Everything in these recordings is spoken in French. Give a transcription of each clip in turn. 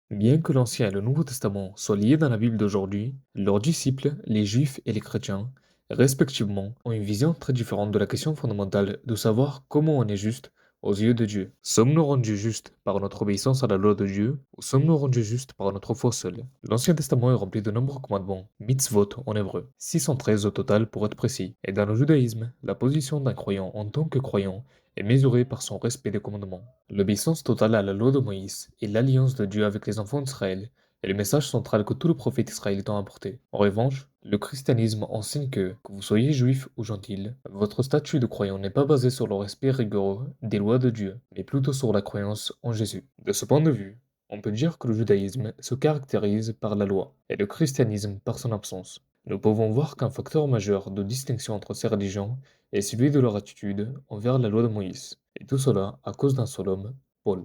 Bien que l'Ancien et le Nouveau Testament soient liés dans la Bible d'aujourd'hui, leurs disciples, les Juifs et les chrétiens, respectivement, ont une vision très différente de la question fondamentale de savoir comment on est juste aux yeux de Dieu. Sommes-nous rendus justes par notre obéissance à la loi de Dieu ou sommes-nous rendus justes par notre foi seule? L'Ancien Testament est rempli de nombreux commandements, mitzvot en hébreu, 613 au total pour être précis. Et dans le judaïsme, la position d'un croyant en tant que croyant est mesurée par son respect des commandements. L'obéissance totale à la loi de Moïse et l'alliance de Dieu avec les enfants d'Israël est le message central que tout le prophète israélite a apporté. En revanche, le christianisme enseigne que vous soyez juif ou gentil, votre statut de croyant n'est pas basé sur le respect rigoureux des lois de Dieu, mais plutôt sur la croyance en Jésus. De ce point de vue, on peut dire que le judaïsme se caractérise par la loi et le christianisme par son absence. Nous pouvons voir qu'un facteur majeur de distinction entre ces religions est celui de leur attitude envers la loi de Moïse. Et tout cela à cause d'un seul homme, Paul.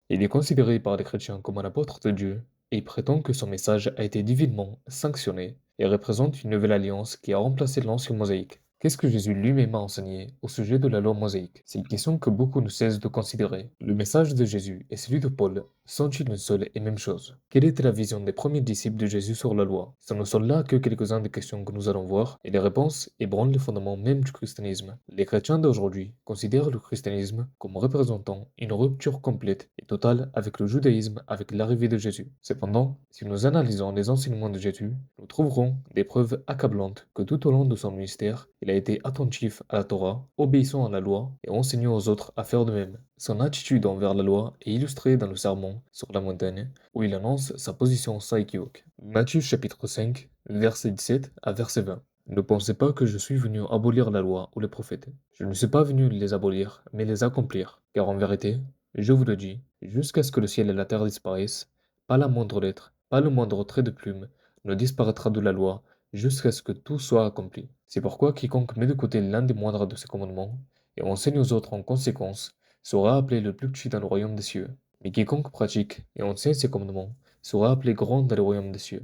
Il est considéré par les chrétiens comme un apôtre de Dieu et il prétend que son message a été divinement sanctionné et représente une nouvelle alliance qui a remplacé l'ancien mosaïque. Qu'est-ce que Jésus lui-même a enseigné au sujet de la loi mosaïque? C'est une question que beaucoup ne cessent de considérer. Le message de Jésus et celui de Paul sont-ils une seule et même chose? Quelle était la vision des premiers disciples de Jésus sur la loi? Ce ne sont là que quelques-unes des questions que nous allons voir, et les réponses ébranlent les fondements même du christianisme. Les chrétiens d'aujourd'hui considèrent le christianisme comme représentant une rupture complète et totale avec le judaïsme avec l'arrivée de Jésus. Cependant, si nous analysons les enseignements de Jésus, nous trouverons des preuves accablantes que tout au long de son ministère, il a été attentif à la Torah, obéissant à la loi et enseignant aux autres à faire de même. Son attitude envers la loi est illustrée dans le sermon sur la montagne, où il annonce sa position sans équivoque. Matthieu chapitre 5, verset 17 à verset 20. Ne pensez pas que je suis venu abolir la loi ou les prophètes. Je ne suis pas venu les abolir, mais les accomplir. Car en vérité, je vous le dis, jusqu'à ce que le ciel et la terre disparaissent, pas la moindre lettre, pas le moindre trait de plume ne disparaîtra de la loi, jusqu'à ce que tout soit accompli. C'est pourquoi quiconque met de côté l'un des moindres de ses commandements, et enseigne aux autres en conséquence, sera appelé le plus petit dans le royaume des cieux. Mais quiconque pratique et enseigne ses commandements, sera appelé grand dans le royaume des cieux.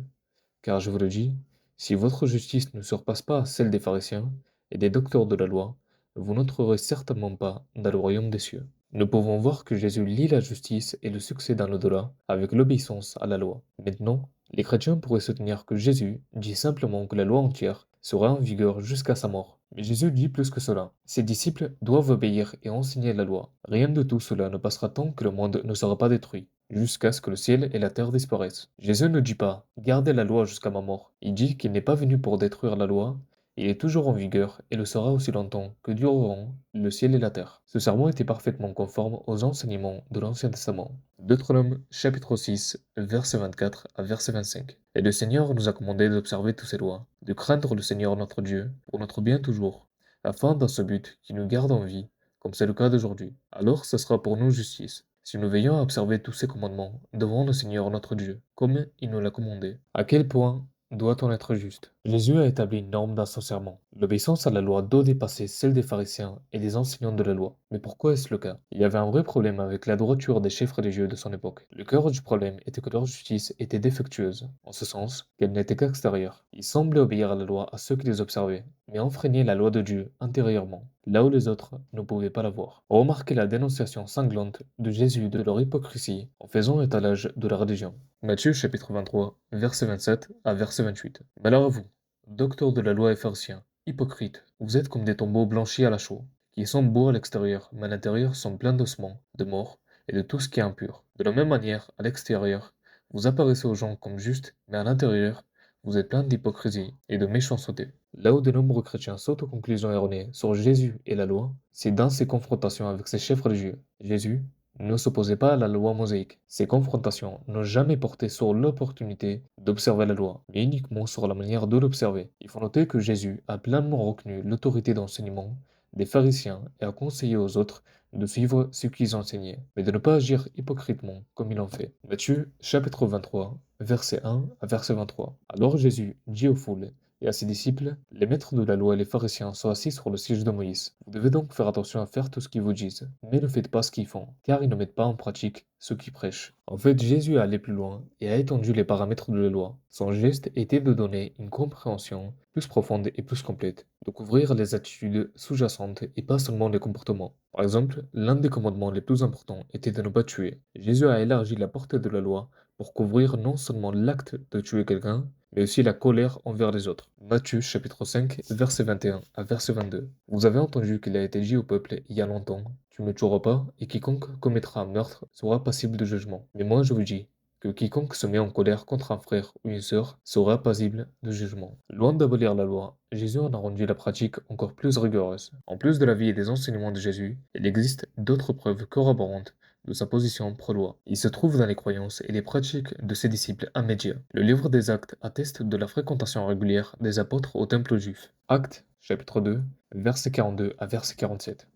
Car je vous le dis, si votre justice ne surpasse pas celle des pharisiens et des docteurs de la loi, vous n'entrerez certainement pas dans le royaume des cieux. Nous pouvons voir que Jésus lie la justice et le succès dans l'au-delà avec l'obéissance à la loi. Maintenant, les chrétiens pourraient soutenir que Jésus dit simplement que la loi entière sera en vigueur jusqu'à sa mort. Mais Jésus dit plus que cela. Ses disciples doivent obéir et enseigner la loi. Rien de tout cela ne passera tant que le monde ne sera pas détruit, jusqu'à ce que le ciel et la terre disparaissent. Jésus ne dit pas gardez la loi jusqu'à ma mort. Il dit qu'il n'est pas venu pour détruire la loi, il est toujours en vigueur et le sera aussi longtemps que dureront le ciel et la terre. Ce sermon était parfaitement conforme aux enseignements de l'Ancien Testament. Deutéronome chapitre 6, verset 24 à verset 25. Et le Seigneur nous a commandé d'observer toutes ces lois, de craindre le Seigneur notre Dieu pour notre bien toujours, afin dans ce but qu'il nous garde en vie, comme c'est le cas d'aujourd'hui. Alors ce sera pour nous justice, si nous veillons à observer tous ces commandements devant le Seigneur notre Dieu, comme il nous l'a commandé. À quel point doit-on être juste? Jésus a établi une norme dans son serment. L'obéissance à la loi doit dépasser celle des pharisiens et des enseignants de la loi. Mais pourquoi est-ce le cas? Il y avait un vrai problème avec la droiture des chefs religieux de son époque. Le cœur du problème était que leur justice était défectueuse, en ce sens qu'elle n'était qu'extérieure. Ils semblaient obéir à la loi à ceux qui les observaient, mais enfreignaient la loi de Dieu intérieurement, là où les autres ne pouvaient pas la voir. Remarquez la dénonciation sanglante de Jésus de leur hypocrisie en faisant étalage de la religion. Matthieu chapitre 23, verset 27 à verset 28. Malheur à vous, docteurs de la loi et pharisiens, hypocrites, vous êtes comme des tombeaux blanchis à la chaux, qui sont beaux à l'extérieur, mais à l'intérieur sont pleins d'ossements, de morts et de tout ce qui est impur. De la même manière, à l'extérieur, vous apparaissez aux gens comme justes, mais à l'intérieur, vous êtes plein d'hypocrisie et de méchanceté. Là où de nombreux chrétiens sautent aux conclusions erronées sur Jésus et la loi, c'est dans ses confrontations avec ses chefs religieux. Jésus ne s'opposait pas à la loi mosaïque. Ces confrontations n'ont jamais porté sur l'opportunité d'observer la loi, mais uniquement sur la manière de l'observer. Il faut noter que Jésus a pleinement reconnu l'autorité d'enseignement des pharisiens et a conseillé aux autres de suivre ce qu'ils enseignaient, mais de ne pas agir hypocritement comme ils l'ont fait. Matthieu chapitre 23, verset 1 à verset 23. Alors Jésus dit aux foules, et à ses disciples, les maîtres de la loi et les pharisiens sont assis sur le siège de Moïse. Vous devez donc faire attention à faire tout ce qu'ils vous disent, mais ne faites pas ce qu'ils font, car ils ne mettent pas en pratique ce qu'ils prêchent. En fait, Jésus est allé plus loin et a étendu les paramètres de la loi. Son geste était de donner une compréhension plus profonde et plus complète, de couvrir les attitudes sous-jacentes et pas seulement les comportements. Par exemple, l'un des commandements les plus importants était de ne pas tuer. Jésus a élargi la portée de la loi pour couvrir non seulement l'acte de tuer quelqu'un, mais aussi la colère envers les autres. Matthieu chapitre 5, verset 21 à verset 22. Vous avez entendu qu'il a été dit au peuple il y a longtemps, tu ne tueras pas, et quiconque commettra un meurtre sera passible de jugement. Mais moi je vous dis que quiconque se met en colère contre un frère ou une sœur sera passible de jugement. Loin d'abolir la loi, Jésus en a rendu la pratique encore plus rigoureuse. En plus de la vie et des enseignements de Jésus, il existe d'autres preuves corroborantes de sa position pro-loi. Il se trouve dans les croyances et les pratiques de ses disciples immédiats. Le livre des Actes atteste de la fréquentation régulière des apôtres au temple juif. Actes, chapitre 2, verset 42 à verset 47.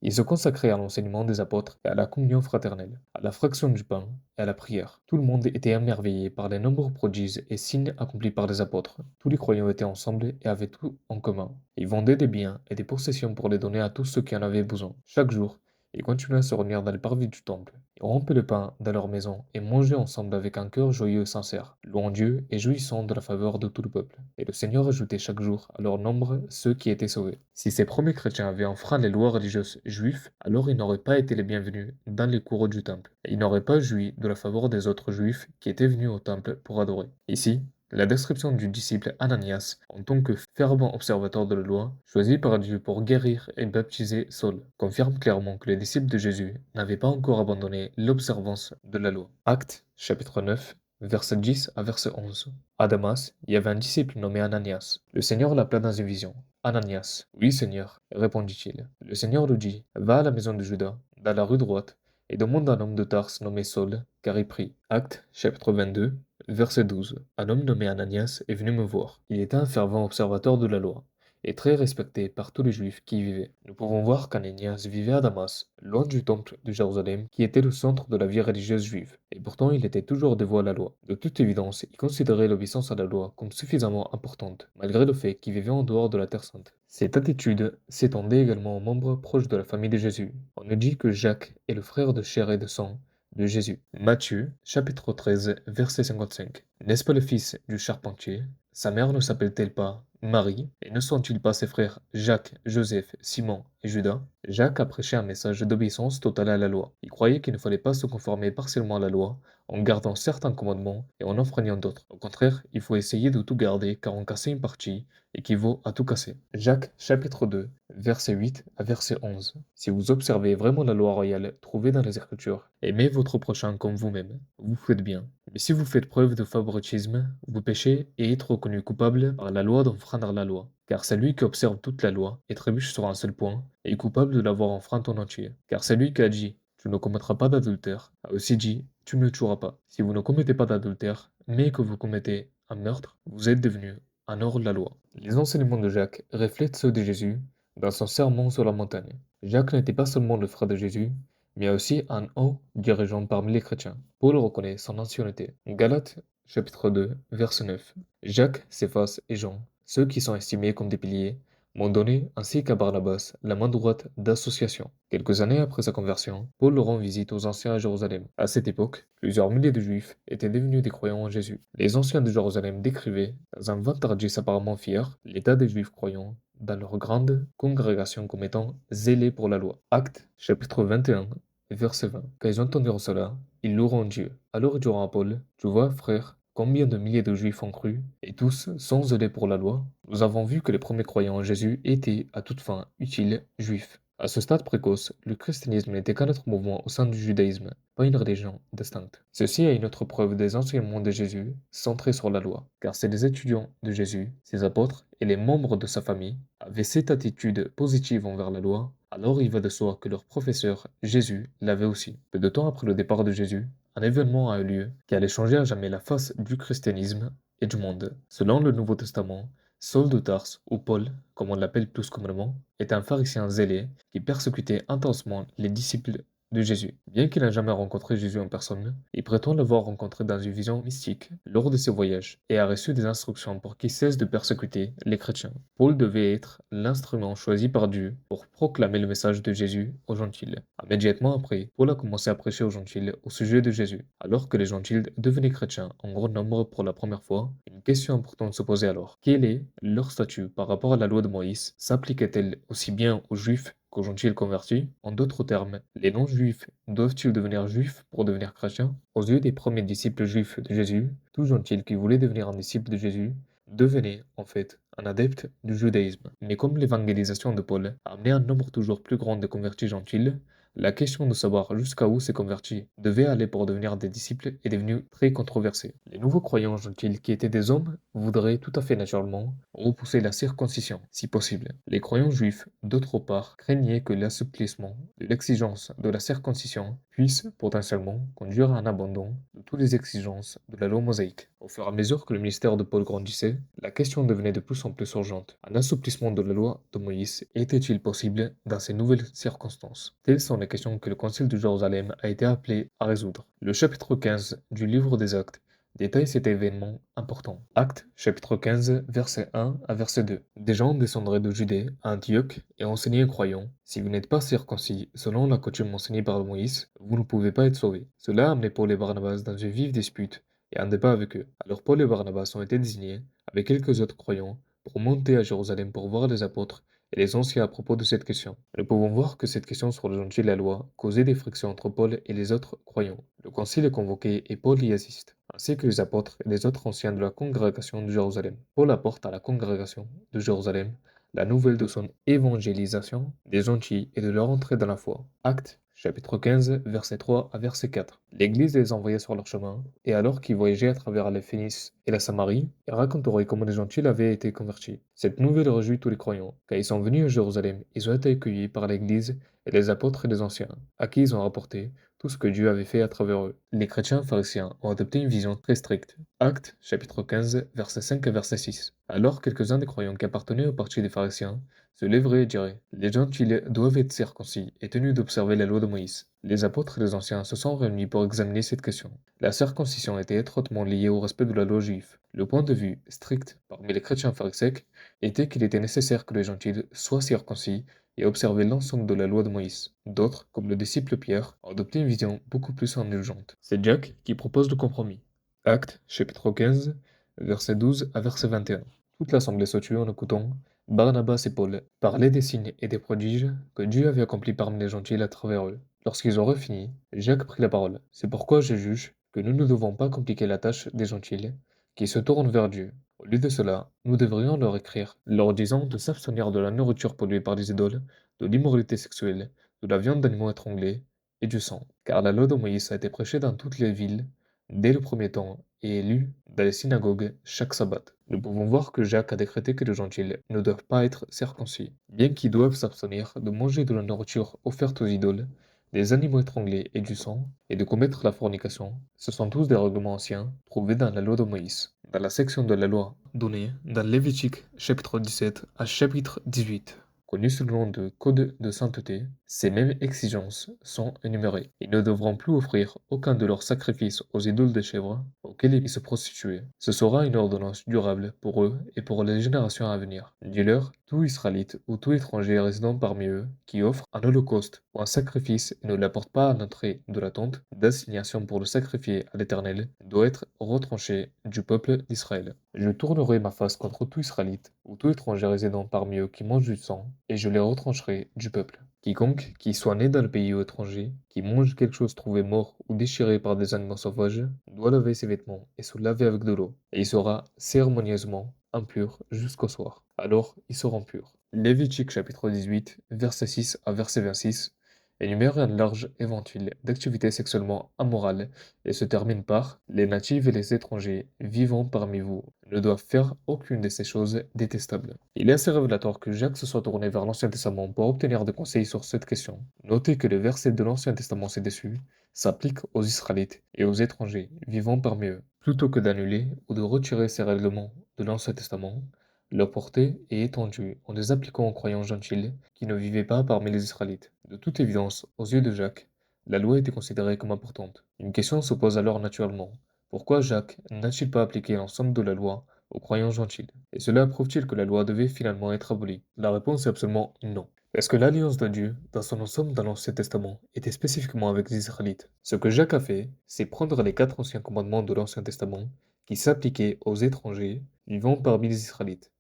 Il se consacrait à l'enseignement des apôtres et à la communion fraternelle, à la fraction du pain et à la prière. Tout le monde était émerveillé par les nombreux prodiges et signes accomplis par les apôtres. Tous les croyants étaient ensemble et avaient tout en commun. Ils vendaient des biens et des possessions pour les donner à tous ceux qui en avaient besoin. Chaque jour, ils continuaient à se réunir dans le parvis du temple. Ils rompaient le pain dans leur maison et mangeaient ensemble avec un cœur joyeux et sincère, louant Dieu et jouissant de la faveur de tout le peuple. Et le Seigneur ajoutait chaque jour à leur nombre ceux qui étaient sauvés. Si ces premiers chrétiens avaient enfreint les lois religieuses juives, alors ils n'auraient pas été les bienvenus dans les cours du temple. Et ils n'auraient pas joui de la faveur des autres juifs qui étaient venus au temple pour adorer. Ici, la description du disciple Ananias en tant que fervent observateur de la loi, choisi par Dieu pour guérir et baptiser Saul, confirme clairement que les disciples de Jésus n'avaient pas encore abandonné l'observance de la loi. Actes, chapitre 9, verset 10 à verset 11. À Damas, il y avait un disciple nommé Ananias. Le Seigneur l'appela dans une vision. Ananias, oui Seigneur, répondit-il. Le Seigneur lui dit, va à la maison de Judas, dans la rue droite, et demande un homme de Tarse nommé Saul, car il prie. Actes, chapitre 22, verset 12. Un homme nommé Ananias est venu me voir. Il était un fervent observateur de la loi, et très respecté par tous les Juifs qui y vivaient. Nous pouvons voir qu'Ananias vivait à Damas, loin du temple de Jérusalem, qui était le centre de la vie religieuse juive, et pourtant il était toujours dévoué à la loi. De toute évidence, il considérait l'obéissance à la loi comme suffisamment importante, malgré le fait qu'il vivait en dehors de la Terre Sainte. Cette attitude s'étendait également aux membres proches de la famille de Jésus. On nous dit que Jacques est le frère de chair et de sang de Jésus. Matthieu, chapitre 13, verset 55. N'est-ce pas le fils du charpentier? Sa mère ne s'appelle-t-elle pas Marie? Et ne sont-ils pas ses frères Jacques, Joseph, Simon et Judas? Jacques a prêché un message d'obéissance totale à la loi. Il croyait qu'il ne fallait pas se conformer partiellement à la loi, en gardant certains commandements et en enfreignant d'autres. Au contraire, il faut essayer de tout garder, car en casser une partie équivaut à tout casser. Jacques, chapitre 2, verset 8 à verset 11. Si vous observez vraiment la loi royale trouvée dans les Écritures, aimez votre prochain comme vous-même, vous faites bien. Mais si vous faites preuve de favoritisme, vous péchez et êtes reconnu coupable par la loi d'enfreindre la loi. Car celui qui observe toute la loi et trébuche sur un seul point est coupable de l'avoir enfreinte en entier. Car celui qui a dit tu ne commettras pas d'adultère a aussi dit tu ne tueras pas. Si vous ne commettez pas d'adultère, mais que vous commettez un meurtre, vous êtes devenu un hors de la loi. Les enseignements de Jacques reflètent ceux de Jésus dans son sermon sur la montagne. Jacques n'était pas seulement le frère de Jésus, mais aussi un haut dirigeant parmi les chrétiens. Paul reconnaît son ancienneté. Galates, chapitre 2, verset 9. Jacques, Céphas et Jean, ceux qui sont estimés comme des piliers, m'ont donné, ainsi qu'à Barnabas, la main droite d'association. Quelques années après sa conversion, Paul rend visite aux anciens à Jérusalem. À cette époque, plusieurs milliers de Juifs étaient devenus des croyants en Jésus. Les anciens de Jérusalem décrivaient, dans un vantardier apparemment fier, l'état des Juifs croyants dans leur grande congrégation comme étant zélés pour la loi. Actes, chapitre 21, verset 20. Quand ils entendirent cela, ils loueront Dieu. Alors il dira à Paul, tu vois, frère, combien de milliers de Juifs ont cru, et tous sont zélés pour la loi. Nous avons vu que les premiers croyants en Jésus étaient, à toute fin utile, juifs. À ce stade précoce, le christianisme n'était qu'un autre mouvement au sein du judaïsme, pas une religion distincte. Ceci est une autre preuve des enseignements de Jésus, centrés sur la loi, car c'est les étudiants de Jésus, ses apôtres et les membres de sa famille avaient cette attitude positive envers la loi, alors il va de soi que leur professeur, Jésus, l'avait aussi. Peu de temps après le départ de Jésus, un événement a eu lieu qui allait changer à jamais la face du christianisme et du monde. Selon le Nouveau Testament, Saul de Tarse, ou Paul, comme on l'appelle plus communément, est un pharisien zélé qui persécutait intensement les disciples de Jésus. Bien qu'il n'ait jamais rencontré Jésus en personne, il prétend l'avoir rencontré dans une vision mystique lors de ses voyages et a reçu des instructions pour qu'il cesse de persécuter les chrétiens. Paul devait être l'instrument choisi par Dieu pour proclamer le message de Jésus aux gentils. Immédiatement après, Paul a commencé à prêcher aux gentils au sujet de Jésus. Alors que les gentils devenaient chrétiens en grand nombre pour la première fois, une question importante se posait alors. Quel est leur statut par rapport à la loi de Moïse? S'appliquait-elle aussi bien aux juifs qu'aux gentils convertis? En d'autres termes, les non-juifs doivent-ils devenir juifs pour devenir chrétiens? Aux yeux des premiers disciples juifs de Jésus, tout gentil qui voulait devenir un disciple de Jésus devenait, en fait, un adepte du judaïsme. Mais comme l'évangélisation de Paul a amené un nombre toujours plus grand de convertis gentils, la question de savoir jusqu'à où ces convertis devaient aller pour devenir des disciples est devenue très controversée. Les nouveaux croyants gentils qui étaient des hommes voudraient tout à fait naturellement repousser la circoncision, si possible. Les croyants juifs, d'autre part, craignaient que l'assouplissement de l'exigence de la circoncision puisse potentiellement conduire à un abandon de toutes les exigences de la loi mosaïque. Au fur et à mesure que le ministère de Paul grandissait, la question devenait de plus en plus urgente. Un assouplissement de la loi de Moïse était-il possible dans ces nouvelles circonstances? Telles sont les questions que le Concile de Jérusalem a été appelé à résoudre. Le chapitre 15 du livre des Actes détaille cet événement important. Actes, chapitre 15, verset 1 à verset 2. Des gens descendraient de Judée à Antioche et enseignaient aux croyants: si vous n'êtes pas circoncis selon la coutume enseignée par Moïse, vous ne pouvez pas être sauvés. Cela a amené Paul et Barnabas dans une vive dispute et un débat avec eux. Alors Paul et Barnabas ont été désignés, avec quelques autres croyants, pour monter à Jérusalem pour voir les apôtres et les anciens à propos de cette question. Nous pouvons voir que cette question sur le gentil et la loi causait des frictions entre Paul et les autres croyants. Le concile est convoqué et Paul y assiste, ainsi que les apôtres et les autres anciens de la congrégation de Jérusalem. Paul apporte à la congrégation de Jérusalem la nouvelle de son évangélisation des gentils et de leur entrée dans la foi. Actes chapitre 15, verset 3 à verset 4. L'Église les envoyait sur leur chemin, et alors qu'ils voyageaient à travers les Phénice et la Samarie, ils raconteraient comment les gentils avaient été convertis. Cette nouvelle réjouit tous les croyants. Quand ils sont venus à Jérusalem, ils ont été accueillis par l'Église et les apôtres et les anciens, à qui ils ont rapporté tout ce que Dieu avait fait à travers eux. Les chrétiens pharisiens ont adopté une vision très stricte. Actes chapitre 15, verset 5 à verset 6. Alors quelques-uns des croyants qui appartenaient au parti des pharisiens se lèveraient et diraient: les gentils doivent être circoncis et tenus d'observer la loi de Moïse. Les apôtres et les anciens se sont réunis pour examiner cette question. La circoncision était étroitement liée au respect de la loi juive. Le point de vue strict parmi les chrétiens pharisiens était qu'il était nécessaire que les gentils soient circoncis et observer l'ensemble de la loi de Moïse. D'autres, comme le disciple Pierre, ont adopté une vision beaucoup plus indulgente. C'est Jacques qui propose le compromis. Actes, chapitre 15, verset 12 à verset 21. Toute l'assemblée se tut en écoutant Barnabas et Paul parler des signes et des prodiges que Dieu avait accomplis parmi les gentils à travers eux. Lorsqu'ils auront fini, Jacques prit la parole. C'est pourquoi je juge que nous ne devons pas compliquer la tâche des gentils qui se tournent vers Dieu. Au lieu de cela, nous devrions leur écrire, leur disant de s'abstenir de la nourriture polluée par des idoles, de l'immoralité sexuelle, de la viande d'animaux étranglés et du sang. Car la loi de Moïse a été prêchée dans toutes les villes dès le premier temps et est lue dans les synagogues chaque sabbat. Nous pouvons voir que Jacques a décrété que les gentils ne doivent pas être circoncis, bien qu'ils doivent s'abstenir de manger de la nourriture offerte aux idoles, des animaux étranglés et du sang, et de commettre la fornication. Ce sont tous des règlements anciens trouvés dans la loi de Moïse, dans la section de la loi donnée dans Lévitique chapitre 17 à chapitre 18. Connu sous le nom de Code de sainteté, ces mêmes exigences sont énumérées. Ils ne devront plus offrir aucun de leurs sacrifices aux idoles de chèvres auxquels ils se prostituaient. Ce sera une ordonnance durable pour eux et pour les générations à venir. Dis-leur: tout Israélite ou tout étranger résidant parmi eux qui offre un holocauste ou un sacrifice et ne l'apporte pas à l'entrée de la tente d'assignation pour le sacrifier à l'Éternel doit être retranché du peuple d'Israël. Je tournerai ma face contre tout Israélite ou tout étranger résidant parmi eux qui mange du sang, et je les retrancherai du peuple. Quiconque qui soit né dans le pays ou étranger, qui mange quelque chose trouvé mort ou déchiré par des animaux sauvages, doit laver ses vêtements et se laver avec de l'eau, et il sera cérémonieusement impur jusqu'au soir. Alors ils seront purs. Lévitique chapitre 18, verset 6 à verset 26, énumère un large éventail d'activités sexuellement ammorales et se termine par: les natifs et les étrangers vivant parmi vous ne doivent faire aucune de ces choses détestables. Il est assez révélateur que Jacques se soit tourné vers l'Ancien Testament pour obtenir des conseils sur cette question. Notez que le verset de l'Ancien Testament ci-dessus s'applique aux Israélites et aux étrangers vivant parmi eux. Plutôt que d'annuler ou de retirer ces règlements de l'Ancien Testament, leur portée est étendue en les appliquant aux croyants gentils qui ne vivaient pas parmi les Israélites. De toute évidence, aux yeux de Jacques, La loi était considérée comme importante. Une question se pose alors naturellement. Pourquoi Jacques n'a-t-il pas appliqué l'ensemble de la loi aux croyants gentils? Et cela prouve-t-il que la loi devait finalement être abolie? La réponse est absolument non. Parce que l'alliance de Dieu, dans son ensemble dans l'Ancien Testament, était spécifiquement avec les Israélites. Ce que Jacques a fait, c'est prendre les 4 anciens commandements de l'Ancien Testament, qui s'appliquaient aux étrangers vivant parmi les Israélites,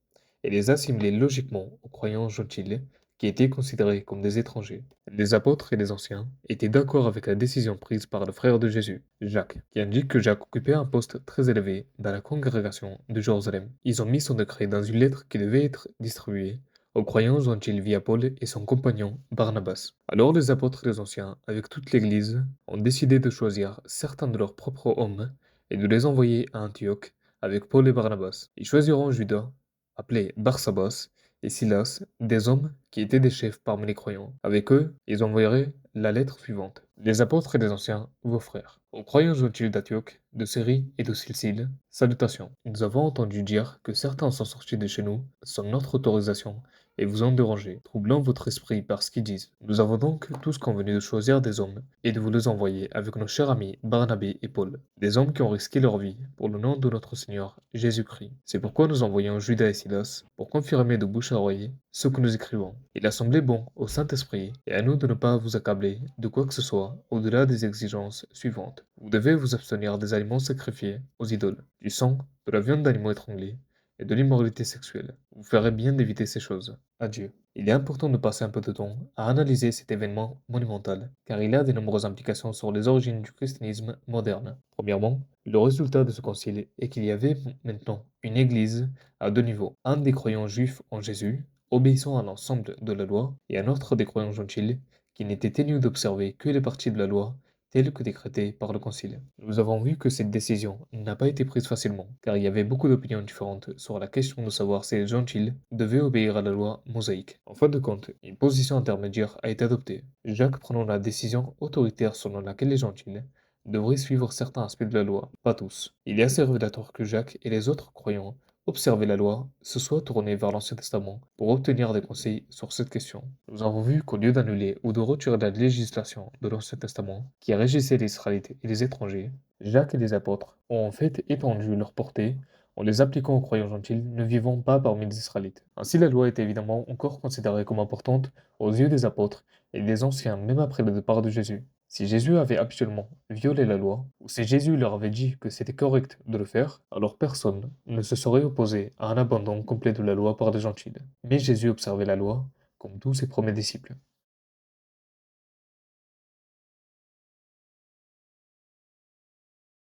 et les assimiler logiquement aux croyants gentils, qui étaient considérés comme des étrangers. Les apôtres et les anciens étaient d'accord avec la décision prise par le frère de Jésus, Jacques, qui indique que Jacques occupait un poste très élevé dans la congrégation de Jérusalem. Ils ont mis son décret dans une lettre qui devait être distribuée aux croyants gentils via Paul et son compagnon Barnabas. Alors les apôtres et les anciens, avec toute l'Église, ont décidé de choisir certains de leurs propres hommes et de les envoyer à Antioche avec Paul et Barnabas. Ils choisiront Judas, appelé Barsabas, et Silas, des hommes qui étaient des chefs parmi les croyants. Avec eux, ils envoyeraient la lettre suivante. Les apôtres et les anciens, vos frères. Aux croyants gentils d'Antioche, de Syrie et de Cilicie, salutations. Nous avons entendu dire que certains sont sortis de chez nous, sans notre autorisation, et vous ont dérangé, troublant votre esprit par ce qu'ils disent. Nous avons donc tous convenu de choisir des hommes et de vous les envoyer avec nos chers amis Barnabé et Paul, des hommes qui ont risqué leur vie pour le nom de notre Seigneur Jésus-Christ. C'est pourquoi nous envoyons Judas et Silas pour confirmer de bouche à oreille ce que nous écrivons. Il a semblé bon au Saint-Esprit et à nous de ne pas vous accabler de quoi que ce soit au-delà des exigences suivantes. Vous devez vous abstenir des aliments sacrifiés aux idoles, du sang, de la viande d'animaux étranglés et de l'immoralité sexuelle. Vous ferez bien d'éviter ces choses. Adieu. Il est important de passer un peu de temps à analyser cet événement monumental, car il a de nombreuses implications sur les origines du christianisme moderne. Premièrement, le résultat de ce concile est qu'il y avait maintenant une église à 2 niveaux. Un des croyants juifs en Jésus, obéissant à l'ensemble de la loi, et un autre des croyants gentils, qui n'étaient tenus d'observer que les parties de la loi telle que décrétée par le Concile. Nous avons vu que cette décision n'a pas été prise facilement, car il y avait beaucoup d'opinions différentes sur la question de savoir si les gentils devaient obéir à la loi mosaïque. En fin de compte, une position intermédiaire a été adoptée, Jacques prenant la décision autoritaire selon laquelle les gentils devraient suivre certains aspects de la loi, pas tous. Il est assez révélateur que Jacques et les autres croyants observer la loi, se soient tournés vers l'Ancien Testament pour obtenir des conseils sur cette question. Nous avons vu qu'au lieu d'annuler ou de retirer la législation de l'Ancien Testament qui régissait les Israélites et les étrangers, Jacques et les apôtres ont en fait étendu leur portée en les appliquant aux croyants gentils ne vivant pas parmi les Israélites. Ainsi, la loi est évidemment encore considérée comme importante aux yeux des apôtres et des anciens même après le départ de Jésus. Si Jésus avait absolument violé la loi, ou si Jésus leur avait dit que c'était correct de le faire, alors personne ne se serait opposé à un abandon complet de la loi par les gentils. Mais Jésus observait la loi, comme tous ses premiers disciples.